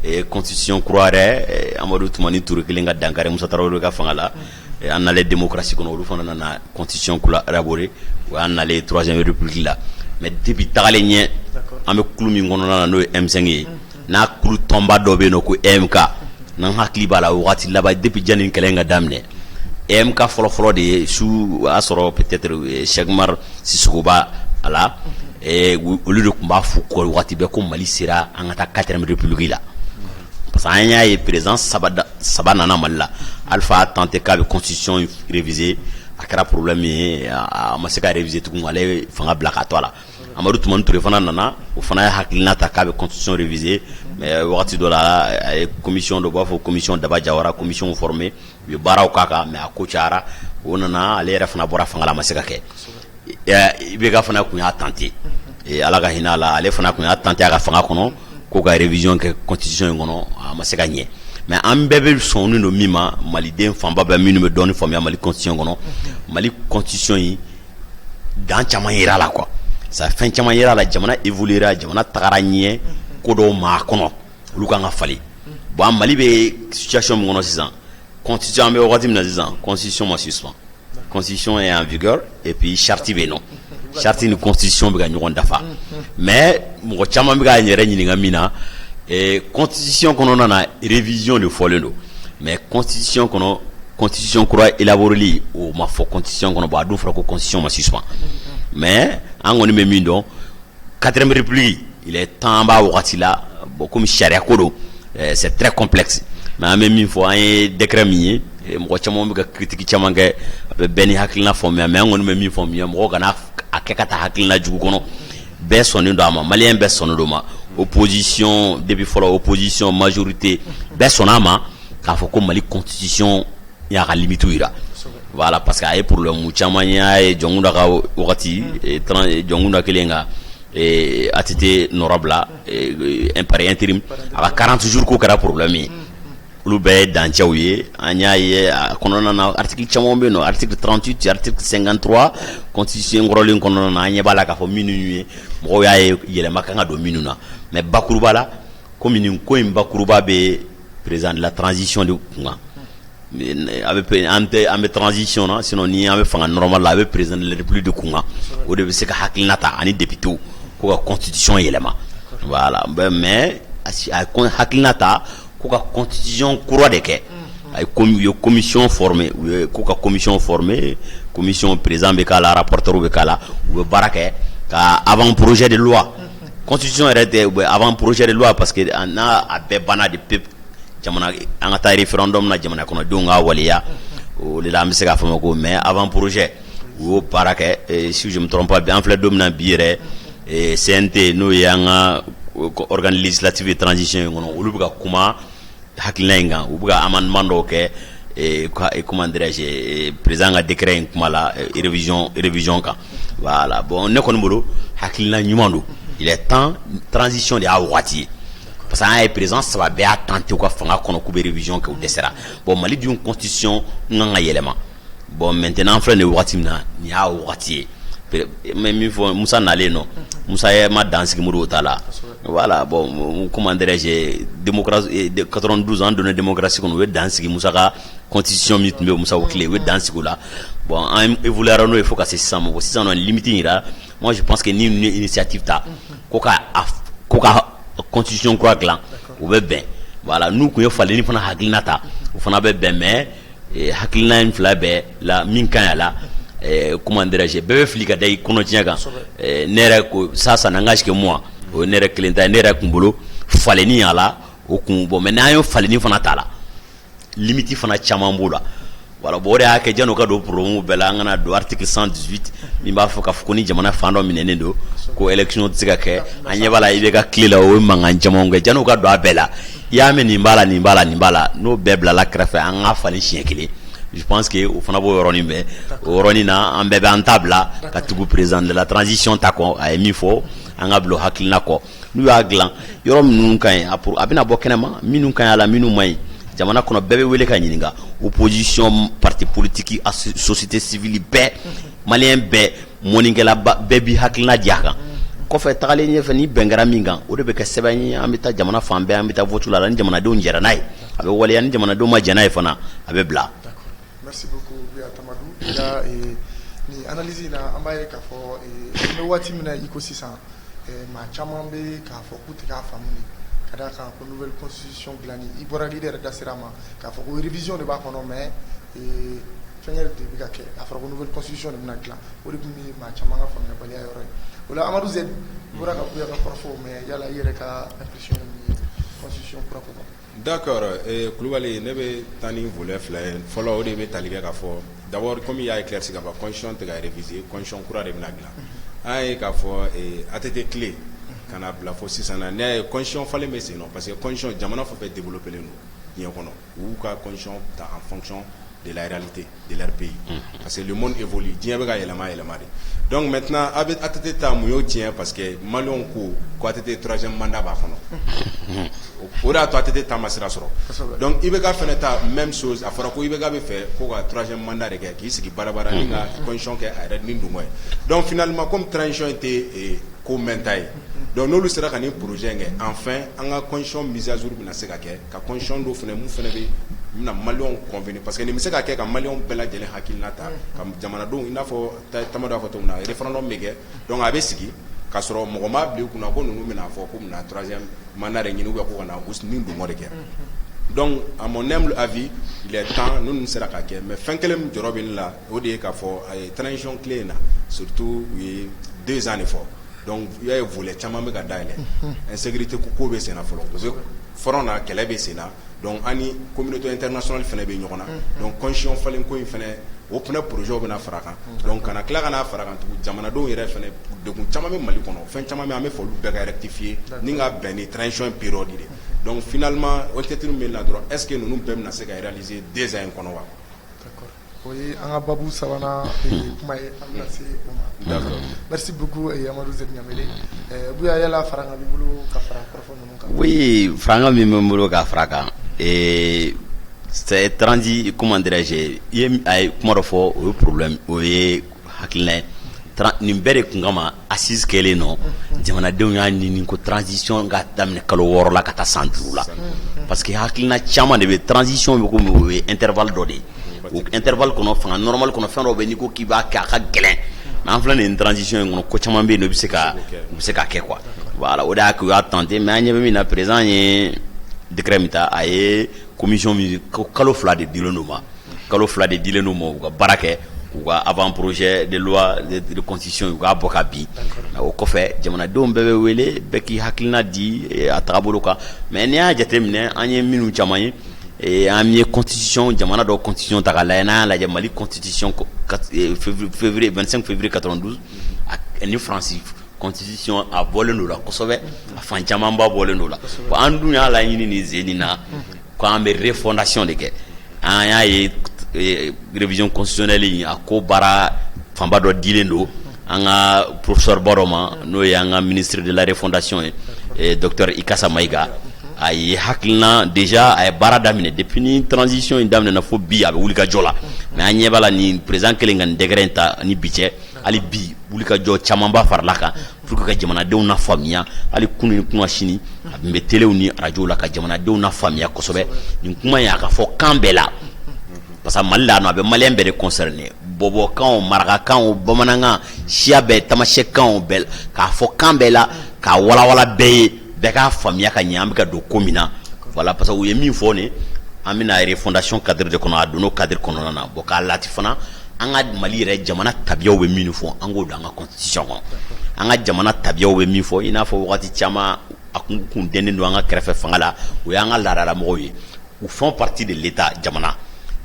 et constitution kura yɛrɛ Amadu Tumani Ture kelen ka dankari Musa Tarawele ka fanga la an nalen démocratie kɔnɔ olu fana nana constitution kura élaboré o y'an nalen 3e république la mais depuis tagalen ɲɛ an bɛ kulu min kɔnɔna na n'o ye M5 ye n'a kulu tɔnba dɔ bɛ yen nɔ ko EMK n'an hakili b'a la wagati laban depuis janni kɛlɛ in ka daminɛ EMK fɔlɔ-fɔlɔ de ye su o y'a sɔrɔ peut-être Cheikh Umar Sissoco b'a a la olu de tun b'a fɔ ko wagati bɛɛ ko Mali sera an ka taa 4e république la parce que an y'a ye président saba nana Mali la Alpha a tenté k'a bɛ constitution réviser a kɛra problème ye a ma se ka réviser tugun ale fanga bila k'a to a la Amadu Tumani Ture fana nana o fana ye hakilina ta k'a bɛ constitution réviser mais wagati dɔ la a ye commission dɔ b'a fɔ commission Daba Jawara commission formée u ye baaraw k'a kan mais a ko cayara o nana ale yɛrɛ fana bɔra fanga la a ma se ka kɛ IBK fana kun y'a tenté ala ka hinɛ la ale fana kun y'a tenté a ka fanga kɔnɔ ko ka révision kɛ constitution in kɔnɔ a ma se ka ɲɛ mais an bɛɛ bɛ sɔnnen don min ma maliden fanba bɛɛ minnu bɛ dɔɔni faamuya Mali constitution kɔnɔ Mali constitution in dan caman yera la quoi ça fɛn caman yera la jamana évoluera jamana tagara ɲɛ ko dɔw maa kɔnɔ olu kan ka falen bon Mali bɛ situation min kɔnɔ sisan constitution an bɛ wagati min na sisan constitution ma suspend constitution est en vigueur et puis charte bɛ yen nɔ charte ni constitution bɛ ka ɲɔgɔn dafa mais mɔgɔ caman bɛ ka yɛrɛ ɲininka min na constitution kɔnɔna na révision de fɔlen don mais constitution kɔnɔ constitution kura élaboreli o ma fɔ constitution kɔnɔ bon a dun fɔra ko constitution ma suspend mais an kɔni bɛ min dɔn 4e république il est temps an b'a wagati la bon comme sariya ko don c'est très complexe mais an bɛ min fɔ an ye décret min ye mɔgɔ caman bɛ ka critique caman kɛ a bɛ bɛɛ ni hakilina faamuya mais an kɔni bɛ min faamuya mɔgɔ kana a kɛ ka taa hakilina jugu kɔnɔ bɛɛ sɔnnen don a ma maliyɛn bɛɛ sɔnnen don ma opposition depuis fɔlɔ opposition majorité bɛɛ sɔnna a ma k'a fɔ ko Mali constitution y'a ka limite yira voilà parce que a ye problème caman ye a ye Jɔnkunda ka wagati Jɔnkunda kelen ka ATT nɔrɔ bila par intérim a ka 40 jours ko kɛra problème ye olu bɛɛ ye dancɛw ye an y'a ye a kɔnɔna na article caman bɛ yen nɔ article 38 article 53 constitution kɔrɔlen kɔnɔna na an ɲɛ b'a la k'a fɔ minnu ye mɔgɔw y'a ye yɛlɛma kan ka don minnu na mais bakuruba la komi nin ko in bakuruba bɛ président de la transition de kunkan an bɛ transition na sinon ni an bɛ fanga normal la a bɛ président de la république de kunkan o de bɛ se ka hakilina ta ani député ko ka constitution yɛlɛma voilà mais a hakilina ta ko ka constitution kura de kɛ a ye commission formée u ye ko ka commission formée commission président bɛ k'a la rapporteur bɛ k'a la u bɛ baara kɛ ka avant projet de loi constitution yɛrɛ tɛ u bɛ avant projet de loi parce que n'a a bɛɛ banna de pepe jamana an ka taa référendum na jamana kɔnɔdenw ka waleya o de la an bɛ se k'a fɔ ko mais avant projet u y'o baara kɛ si je me trompe pas an filɛ don min na bi yɛrɛ CNT n'o ye an ka organe législatif de transition in kɔnɔ olu bɛ ka kuma hakilina in kan u bɛ ka amendement dɔw kɛ comment dirais-je président ka décret in kuma la révision kan voilà bon ne kɔni bolo hakilina ɲuman don il est temps transition de y'a wagati ye parce que an ye président saba bɛɛ y'a tenté u ka fanga kɔnɔ k'u bɛ révision kɛ u dɛsɛra bon Mali dun constitution kan ka yɛlɛma bon maintenant an filɛ nin wagati min na nin y'a wagati ye mais min fɔ Musa nalen nɔ Musa ye ma dansigi Modibo ta la voilà bon comment dirais-je démocratie 92 ans donné démocratie kɔnɔ u ye dansigi Musa ka constitution min tun bɛ Musa ko tile u ye dansigi o la bon an évoluera n'o ye fo ka se sisan ma bon sisan nɔ limite yira moi je pense que ni ninnu ye initiative ta ko ka constitution kura dilan u bɛ bɛn voilà n'u tun ye falenni fana hakilina ta o fana bɛ bɛn mais hakilina in fila bɛɛ la min ka ɲi a la comment dirais-je bɛɛ bɛ fili ka da i kɔnɔ tiɲɛ kan ne yɛrɛ ko ça n'engage que moi o ye ne yɛrɛ kelen ta ye ne yɛrɛ kun bolo falenni a la o kun bon mais n'an ye falenni fana ta la limite fana caman b'o la voilà bon o de y'a kɛ janni o ka don problème bɛɛ la an kana don article 118 min b'a fɔ k'a fɔ ko ni jamana fan dɔ minɛnen don ko élection tɛ se ka kɛ an ɲɛ b'a la i bɛ ka tile la o ye mankan camanw kɛ janni o ka don a bɛɛ la i y'a mɛn nin b'a la nin b'a la nin b'a la n'o bɛɛ bilala kɛrɛfɛ an ka falen siɲɛ kelen je pense que o fana b'o yɔrɔnin bɛɛ o yɔrɔnin na an bɛɛ bɛ an ta bila ka tugu président de la transition ta kɔ a ye min fɔ an ka bila o hakilina kɔ n'u y'a dilan yɔrɔ minnu ka ɲi a bɛna bɔ kɛnɛma minnu ka ɲi a la minnu man ɲi jamana kɔnɔ bɛɛ bɛ wele ka ɲininka opposition parti politique société civile bɛɛ maliyɛn bɛɛ mɔnikɛla bɛɛ bi hakilina di a kan kɔfɛ tagalen ɲɛfɛ ni bɛn kɛra min kan o de bɛ kɛ sɛbɛn ye an bɛ taa jamana fan bɛɛ an bɛ taa vote la ni jamanadenw jɛra n'a ye a bɛ waleya ni jamanadenw ma jɛ n'a ye fana a bɛ bila. Merci beaucoup Biya Tamadou ila ni analyse na an b'a ye k'a fɔ an bɛ waati min na i ko sisan maa caman bɛ k'a fɔ k'u tɛ k'a faamu de ka d'a kan ko nouvelle constitution dilanni i bɔra k'i yɛrɛ da sira ma k'a fɔ ko révision de b'a kɔnɔ mais fɛnkɛ de bɛ ka kɛ a fɔra ko nouvelle constitution de bɛna dilan o de tun bɛ maa caman ka faamuyabaliya yɔrɔ ye o la Amadou Zɛd i bɔra ka Buya ka kɔrɔ fɔ mais yala i yɛrɛ ka impression ye constitution kura ko kan. D'accord Kulubali ne bɛ taa ni volet fila ye fɔlɔ o de bɛ tali kɛ k'a fɔ d'abord comme i y'a éclairci k'a fɔ constitution tɛ ka réviser constitution kura de bɛna dilan an ye k'a fɔ ATT clé ka na bila fo sisan na ne y'a ye constitution falen bɛ sen nɔ parce que constitution jamana fɛn fɛn développé len don diɲɛ kɔnɔ u y'u ka constitution ta en fonction de la réalité de leur pays. Parce que le monde évolue. Donc maintenant, avec ATT Tamouyo tient parce que Malion Kou, quoi ATT troisième mandat bafono. Ora to ATT Tamasira soro. Donc Ibeka fait la même chose. À Farako Ibeka fait quoi troisième mandat de qui c'est qui barabara ninga condition que arrête n'indoumoy. Donc finalement comme transition était commentaire. Donc nous le sera qu'un projet enfin on a condition mise à jour bina se ka condition do fene mu fene be na Malion convenu parce que ni se ka Malion bela jele hakilnata kam jamana do ina fo tamado fo to na référendum mege donc abe sigi ka soro mo ma bli kuna ko nunu mina fo ko na troisième mandat re ngini ko na usni ndu mo de ke. Donc à mon humble avis il est temps nous ne sera ka mais fin kelem jorobin la o de ka fo transition clé na surtout 2 ans effort. Donc il y a voulu chama me gadaile insécurité ko be sena folo forona kele be sena donc ani communauté internationale fene be nyona donc conscience falen ko fene o pna projet be na faraka donc kana kla kana faraka tu jamana do yere fene de ko chama me mali kono fen chama me ame fo lu be ga rectifier ni nga beni transition période ide donc finalement on tetu me la droit est-ce que nous nous pouvons na se ga réaliser 2 ans kono wa. Oui, Babou Savana et d'accord. Merci beaucoup et Amadou Zedniamele. Oui, Franga Mimolo Kafraka. Et c'est transi, comment dirais-je, il y a un problème, oui, Hakilin. Nimbere kungama assise kele no jamana dewnya ni ko transition ga damne kalo woro la kata centre la parce que hakilina chama de transition be ko intervalle dodé ou intervalle kono fa normal kono fa robe ni ko ki ba ka gelen mais en plein une transition ngono ko chama be no bi se ka ke quoi voilà o da ko attendre mais anya be na présent ni décret mita ay commission kalo fla de dilenoma ko barake ou avant projet de loi de constitution ou abokabi au kofe jamana do mbebe wele beki hakilina di atraboloka mais ni a jetemne anye minu chamani et amie constitution jamana do constitution tagalena la jamali constitution février 25 février 92 ni français constitution a volé nous la kosobe afan jamamba volé nous la ko andu ya la yini ni zenina ko ambe refondation de ke anya révision constitutionnelle a ko bara famba do dilendo anga professeur Boroma no yanga ministre de la refondation et docteur Ikassa Maïga ay haklina déjà ay bara damine depuis ni transition indamne na fo bi abe wulika jola mais anyebala ni président kelengan degrenta ni biche ali bi wulika jo chamamba farlaka pour que jamana de una famia ali kunu kuma shini abe tele ni radio la ka jamana de una famia kosobe ni kuma ya ka fo kambela parce que malila no be malien be concerné bobo kan maraka kan bamananga shia be tamashe kan bel ka fo kambela ka wala be ka famia ka nyambe ka do komina voilà parce que o yemi fo ne amina refondation cadre de kono adono cadre kono na boka latifana anga mali re jamana tabiyaw be minu fo ango danga constitution anga jamana tabiyaw be mi fo ina fo wakati chama akun denne do anga krefe fangala o yanga larara mo yi ou font partie de l'état jamana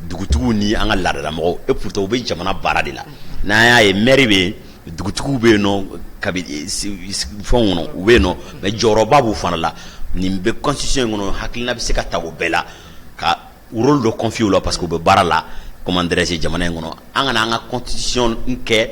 dugutugu ni anga ladala mo et pourtant be jamana bara de la na ya maire be dugutugu be no kabi fon no we no be joroba bu fanala ni be constitution ngono hakilina be se ka tago bela ka rôle de confie là parce que be bara la comment dirais-je jamana ngono anga constitution nke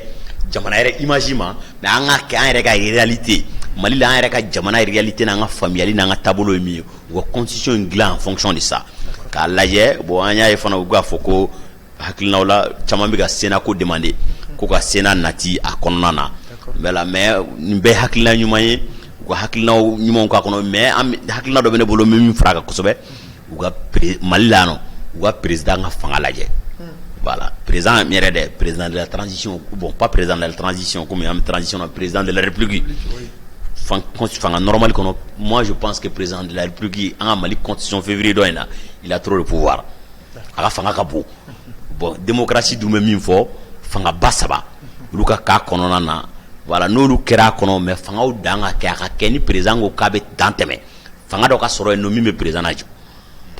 jamana ere imagement mais anga ke ere ka réalité mali la ere ka jamana réalité na anga familiali na anga tabolo mi ou constitution ngla en fonction de ça ka laje bo anya e fana uga foko hakilina wala chamambi ga sena ko demander ko ka sena nati akonna na bela mais nimbe hakilina nyumaye ko hakilina nyumon ko akono mais hakilina do bene bolo mi fraka ko sobe uga malilano uga président nga fanga laje voilà président mierede président de la transition bon pas président de la transition comme un transition président de la république fanga normal kono moi je pense que président de la république en Mali constitution février doina il a trop de pouvoir aga fanga ka bon démocratie du même info fanga basaba luka ka kono na voilà no lu kera kono mais fanga o danga ka ni président ko kabe tanteme fanga do ka soro no mi me président ajo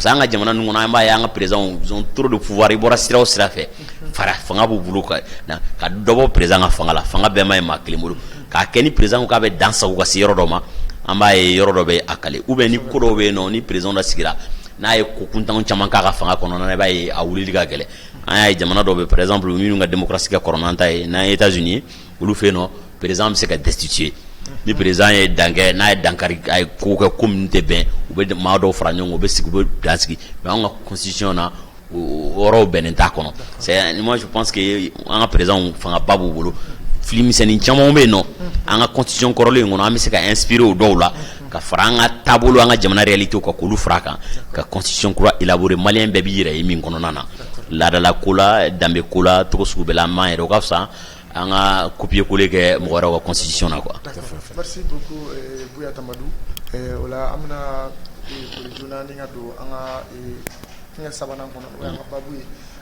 parce que jamana ngona mba ya nga président ils ont trop de pouvoir ibora sira o sira fe fara fanga bu buluka na ka dobo président nga fanga la fanga be mai maklimulu ka keni président ko be dansa ko siro doma amba e yoro be akale ou be ni kodo be no ni président da sigira na e ko kuntan chama ka fanga kono na ba e awuli diga gele ay jamana do be par exemple minnu nga démocratie ka coronanta e na États-Unis ulu fe no par exemple c'est ka destituer ni président ye dangue na dankari ay ko ko communauté ben u be ma do fara ñongo be sigi be daski mais on constitution na oro benenta kono c'est moi je pense que en président fanga babu bolo film seni chamo be no en constitution korole ngono am se ka inspirer o dowla ka faranga tabolo anga jamana réalité ko kulu fraka ka constitution kura élaborer malien be bire e min kono nana la da la kula dambe kula to su be la main ro ka sa anga copier coller ke mo wara constitution na quoi. Merci beaucoup Buya Tamadou wala amna ko jona ni ngado anga nga sabana kono nga babu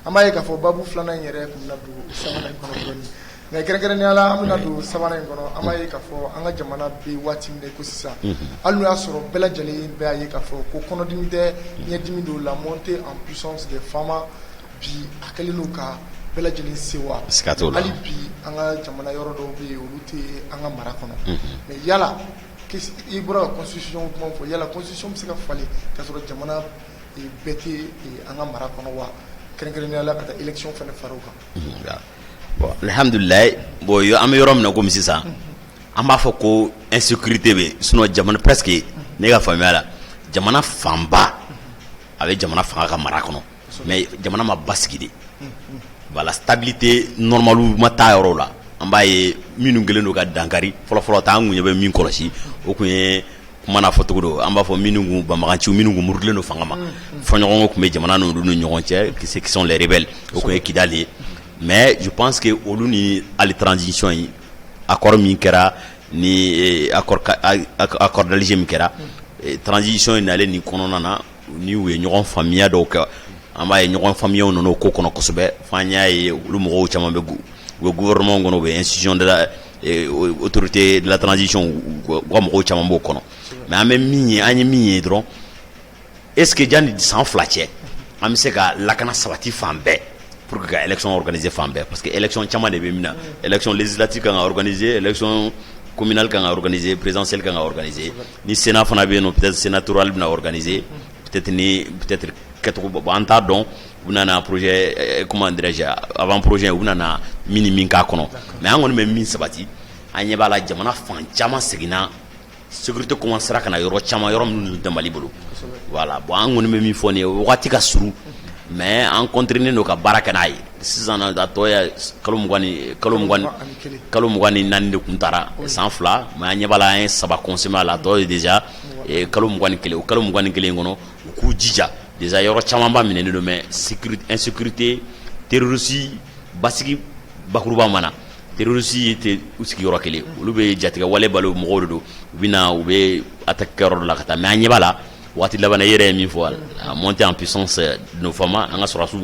amaye ka fo babu flana nyere ko nadu sabana kono doni nga kere ni ala amna du sabana kono amaye ka fo anga jamana bi wati ne ko sisa alu ya soro bela jale be aye ka fo ko kono dimite nyedimi do la montée en puissance des femmes bi akalinu ka bela jale sewa ali bi anga jamana yoro do bi uluti anga mara kono mais yala que ibra constitution ko fo yala constitution se ka fali ka soro jamana beti anga mara kono wa kren ala kata élection fane faruka bon alhamdulillah bo yo am yorom na ko misisa amba fo ko insécurité be sino jamana presque ne ga famela jamana famba avec jamana fanga ka mara kono mais jamana ma baskidi voilà stabilité normalu mata yoro la amba ye minu gelendo ka dankari folo ta ngunya be min kolosi o ko mana fotogo amba fo minungu bamaganci minungu murleno fangama fonyogo ko me jamana no no nyonche qui sont les rebelles o ko ekidali mais je pense que oluni ali transition yi accord mi kera ni accord d'Alger mi kera transition ni ale ni kononana ni we nyogon famille do ka amba e nyogon famille no ko kono kosobe fanya yi lu mo chama be go gouvernement ngono be institution de la autorité de la transition wa mo chama mo kono mais même mini ani mini dron est-ce que jani sans flatché am se ka lakana sabati fambe pour que élection organisée fambe parce que élection chama de bemina élection législative kan organisée élection communale kan organisée présidentielle kan organisée ni sénat fana be no peut-être sénatorial na organisé peut-être quatre anta donc on a un projet comment dirais-je avant projet on a un mini minka kono mais on même min sabati anya bala jamana fan chama segina sécurité commencera kana yoro chama yoro nu de Mali bolo voilà bon on me mi fone wati ka suru mais en contrainer no ka baraka nay 6 ans da toya kalum gwani nande kuntara sans fla mais anya bala un saba consommer la to déjà et kalum gwani kele ngono ku jija déjà yoro chama ba minene do mais sécurité insécurité terrorisme basiki bakuruba mana terrorisme était aussi yoro kele ulu be jatiga wale balo mo do bina ou be attaquer la kata mais anya bala wati labana yere mi fo monter en puissance de nos femmes anga surasu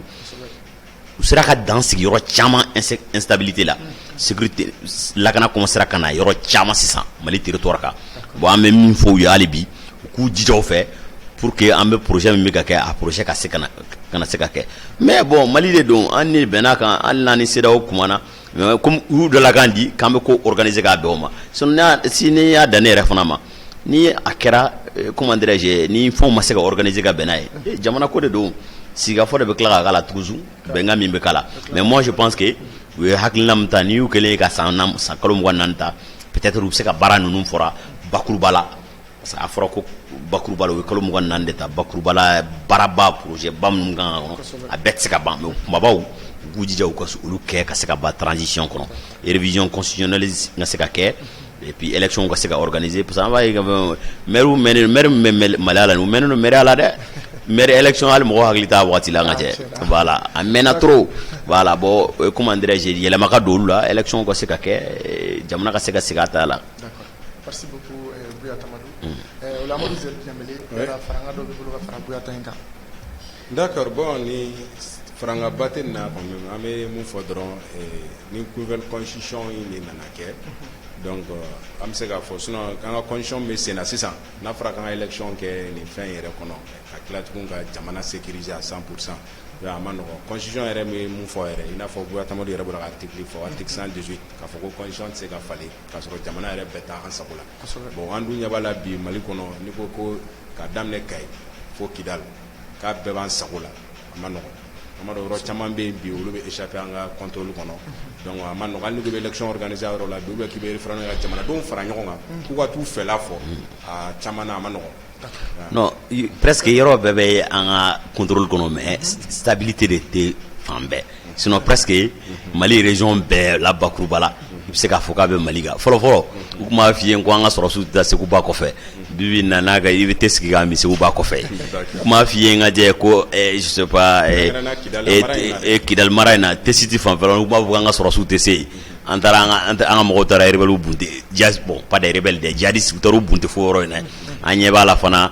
sera ka dans yoro chama instabilité là sécurité la kana commencer kana yoro chama sisa Mali territoire ka bo am mi fo yo alibi ku jijo fait pour que ambe projet mi ka ke a projet ka se kana se ka ke mais bon Mali de don anni benaka anani seda o kumana comme ou de la gandi kambe ko organiser ka beoma sonna si ne ya dane refonama ni akera comment dirais-je ni font masaka organiser ka benay jamana ko de don siga fo de be kala kala tuzu benga mi be kala mais moi je pense que we haklinam tani u kele ka sanam sakalum wananta peut-être u se ka baranu num fora bakurbala ça afro ko bakurbala we kalum wanande ta bakurbala baraba projet bam nga a bet ka bam mabaw guji jaw ko lu ke ka se ka ba transition kono révision constitutionnelle nga se ka ke et puis élection ko se ka organiser pour ça va meru malala no menno merala de mer élection al mo haglita wati la ngaje voilà amena trop voilà bon comment dirais-je yela maka dolu la élection ko se ka ke jamana ka se ka ta la. D'accord, merci beaucoup Buya Tamadou la mo dizel jameli la faranga do be bulu fara Buya Tanka. D'accord, bon ni franga baten na quand même amé mon fodron ni nouvelle constitution ni nanake donc am se ga fo sinon quand la constitution me sénat c'est ça na fra quand élection ke ni fin yere kono ka klat kun ga jamana sécurisé à 100% ya mano constitution yere me mon fo yere ina fo Buya Tamadou yere bula article 118 ka fo ko constitution se ga fale ka so jamana yere beta en sakola bon andu nya bala bi Mali kono ni ko ka damne kay fo kidal ka be ban sakola mano ama do ro chaman be bi olu be échapper anga contrôle kono donc ama no gal ni be élection organisée ro la be ki be frana ga jamana don fara ñoko nga ku ga tu fait la fo a chamana ama no non presque yoro bebe anga contrôle kono mais stabilité de te fambe sinon presque Mali région be la bakrubala se ka foka be Maliga folo kuma fiye ko anga soro su da se ku ba ko fe bibi nana ga ibe teski ga mi se ku ba ko fe kuma fiye nga je ko je sais pas Kidal Marayna tesiti fam felo kuma anga soro su tese antara anga mo tara rebelu bunte jazz bon pas des rebelles des djihadistes toru bunte foro na anye bala fana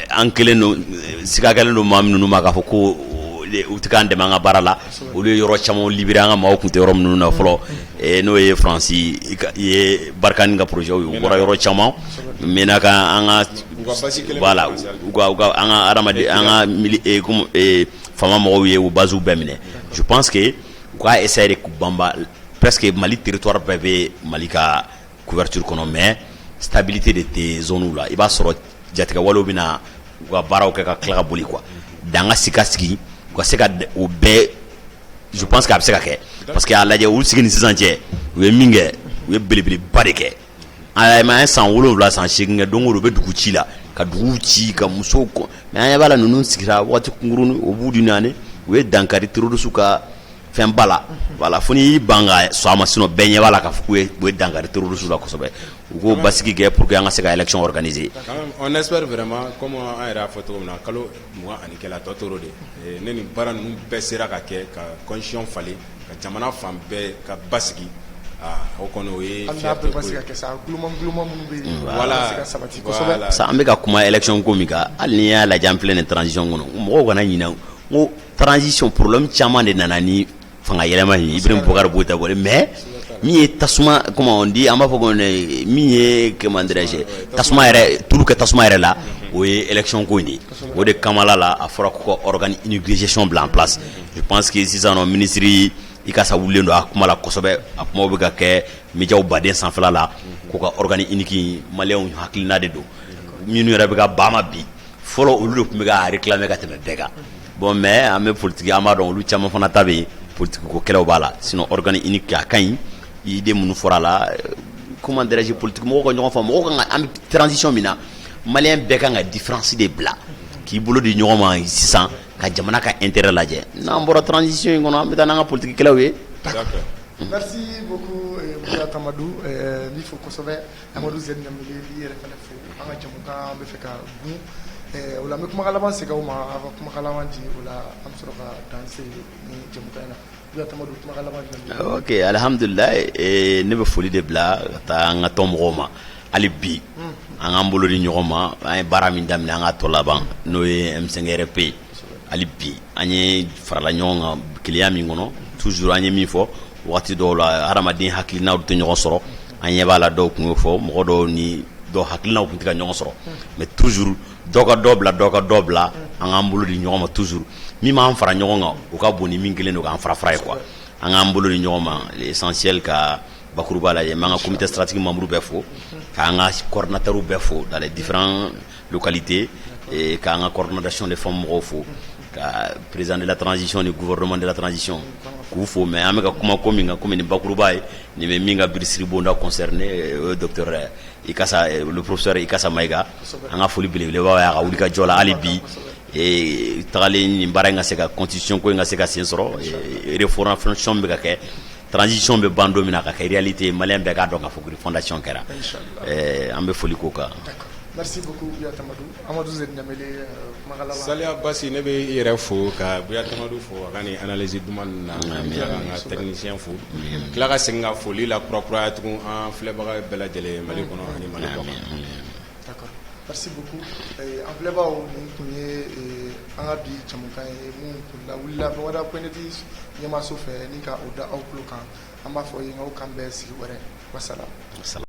ankele no sika kale no mam nu ma ka foko utikande manga barala olu yoro chamo libéranga ma okunte rom nu na folo no ye franci ye barkan ga projet yo wora yoro chamo menaka anga voilà uga anga aramade anga mili comme fama mo ye u bazu bemine je pense que quoi essayer de bamba presque Mali territoire bébé Malika couverture kono mais stabilité de tes zones là il va soro jatika walo bina uga baraw ka kla boli quoi danga sikaski ko se ka o be je pense que se ka ke parce que ala je ul sigini sisanche we minge we belebele bareke ala ma san wolo la san shiginga dongo be dugu ci la ka dugu ci ka muso ko mais anya bala nunu sikira wati kungurunu o budu nane we dankari tiro suka fen bala voilà foni banga so ama sino benye bala ka we dankari tiro suka ko sobe ko basiki ke pour que anga se ka élection organisée on espère vraiment comme on a photo na kalo moi ani kala totoro de neni baran nu besera ka ke ka conscience fale ka jamana fambe ka basiki o kono e fierté voilà ça ambe ka kuma élection komika ali ya la jam pleine transition ngono mo ko na nyina mo transition problème chama de nanani fanga yelema Ibrahim Boubacar Bouta bole mais mi est tasuma comment on dit amba foko ne mi est comment dirais-je tasuma ere tout que tasuma ere là oui élection ko ni o de kamala la a fora ko organe inauguration blanc place je pense que si ça non ministre ikasa wulendo akuma la kosobe akuma be ga ke mejaw baden sans fala la ko ka organe unique malien hakilina de do minu rebe ga bama bi folo olu ko me ga réclamer ga teme bega bon mais ame politique amado lu chama fana tabe politique ko kelaw bala sinon organe unique ka kan idée munu fora la comment dirais-je politique mo ko ñoko fa mo ko am transition mina malien be ka nga différence des blancs qui bolo di ñoko ma 600 ka jamana ka intérêt la je na mboro transition ngono am tan nga politique kelawé d'accord merci beaucoup Moussa Tamadou il faut ko sobe Amadou Zen Nyamele li yere fa fu anga jamuka be feka bu wala me kuma kala ban se gawma ava kuma kala wanji wala am soro ka danser ni jamuka na ok alhamdulillah ne be foli de bla ta nga tom roma ali bi anga mbolo di nyoma ay barami ndamne anga to laban no M5RP ali bi anye farala nyonga client mi ngono toujours anye mi fo wati do la haramadin hakilina do nyon soro anye bala do ko fo mo do ni do hakilina ko tika nyon soro mais toujours doka dobla anga mbolo di nyoma toujours mi ma fara nyonga o ka boni mingile no ka fara fara quoi anga mbolo di nyoma l'essentiel ka bakuruba la manga comité stratégique membre befo ka anga coordinateur befo dans les différentes localités et ka anga coordination des femmes rofo ka président de la transition du gouvernement de la transition kufo mais ameka kuma kominga comme ni bakuruba ni me minga birisri bonda concerné docteur Ikasa le professeur Ikasa Maiga anga foli bele wa ya wulika jola alibi et tagale ni baranga seka constitution ko nga seka sensoro et reformation be ka ke transition be bando mina ka réalité malien be ka do ka fokuri fondation kera ambe foli ko ka merci beaucoup Buya Tamadou Amadou Zen Nyamele magala Salia Bassi ne be yere fo ka Buya Tamadou fo kani analyse duman na nga technicien fo kila ka senga foli la propriété en flebaga bela jele mali kono ani mali ko d'accord merci beaucoup en fleba o ni kunye anga bi chamuka mu kula willa ba wada ko ne di nyama so fe ni ka oda outlook amba fo yi ngaw kambe si wore wassalam